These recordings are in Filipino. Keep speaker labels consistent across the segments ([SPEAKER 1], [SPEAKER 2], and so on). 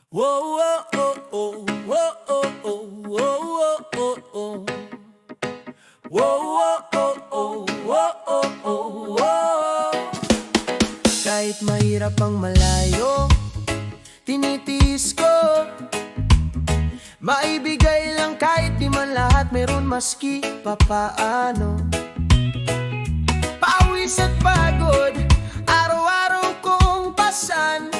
[SPEAKER 1] Whoa, whoa, oh, oh, whoa, oh, oh, whoa, oh, oh. Whoa, whoa, oh, oh, whoa, oh, oh, whoa. Kahit mahirap ang malayo, tinitiis ko. Maibigay lang kahit di man lahat meron maski papaano. Pawis at pagod, araw-araw kong pasan.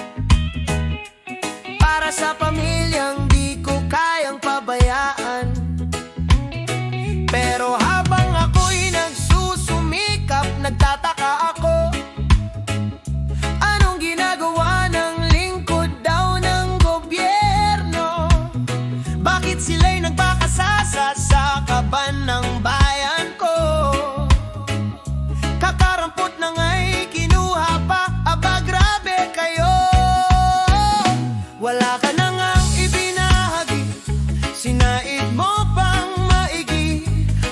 [SPEAKER 1] Para sa pamilyang di ko kayang pabayaan. Pero habang ako'y nagsusumikap, nagtataka ako, anong ginagawa ng lingkod daw ng gobyerno? Bakit sila'y nagpakasasa sa kaban ng bayan ko? Kakarampot na nga'y kinuha pa, aba grabe kayo. Wala ka na ngang ibinahagi, sinaid mo pang maigi.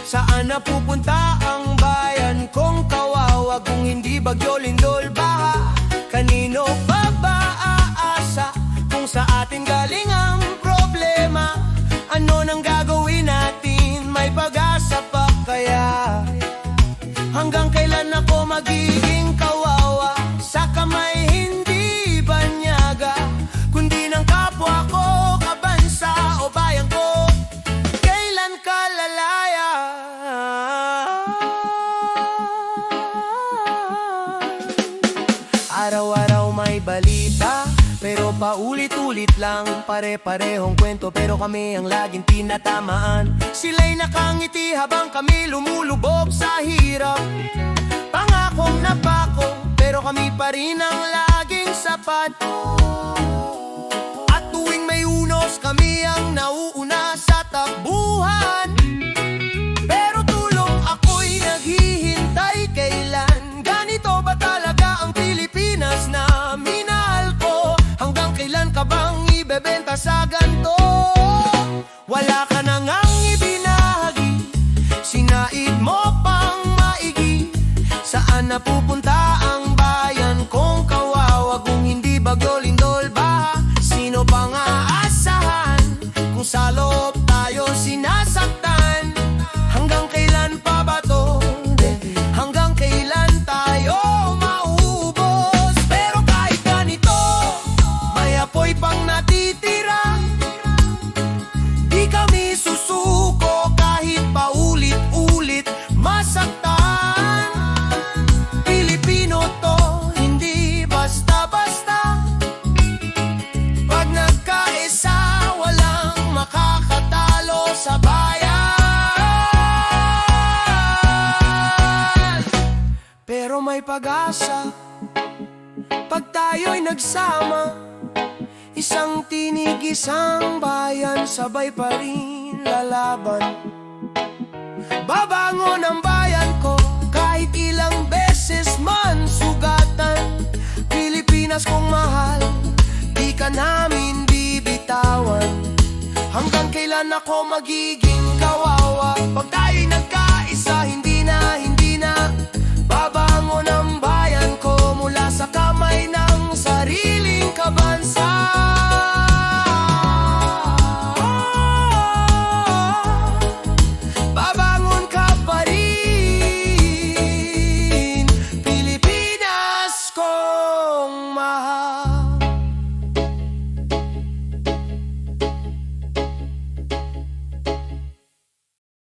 [SPEAKER 1] Saan na pupunta ang bayan kong kawawa kung hindi bagyo, lindol, baha? Kanino pa ba aasa kung sa atin galing ang problema? Ano nang gagawin natin? May pag-asa pa kaya? Hanggang kailan ako magiging kawawa sa kamay hindi banyaga, kundi ng kapwa ko, kabansa o bayan ko? Kailan ka lalaya? Araw-araw may balita, pero paulit-ulit lang. Pare-parehong kwento, pero kami ang laging tinatamaan. Sila'y nakangiti habang kami lumulubog sa hirap. Pangakong napako, pero kami pa rin ang laging sapat. At tuwing may unos, kami ang nauuna sa takbuhan. Pero tulong ako'y naghihintay, kailan? Ganito ba talaga ang Pilipinas na minahal ko? Hanggang kailan ka bang ibebenta sa ganto? Wala ka na ngang ibinahagi, sinaid mo pang maigi. Saan na pupunta ang bayan kong kawawa kung hindi bagyo, lindol, baha? Sino pang aasahan kung sa loob tayo sinasaktan? Hanggang kailan pa ba to? Hanggang kailan tayo maubos? Pero kahit ganito, may apoy pang natitira. Di kami susuko kahit paulit-ulit masaktan. Pilipino to, hindi basta-basta. Pag nagkaisa, walang makakatalo sa bayan. Pero may pag-asa pag tayo'y nagsama, isang tinig, isang bayan, sabay pa rin lalaban. Babangon ang bayan ko kahit ilang beses man sugatan. Pilipinas kong mahal, di ka namin bibitawan. Hanggang kailan ako magiging kawawa? Pag tayo'y nagkaisa, hindi na babangon ang bayan ko mula sa kamay ng sariling kabansa.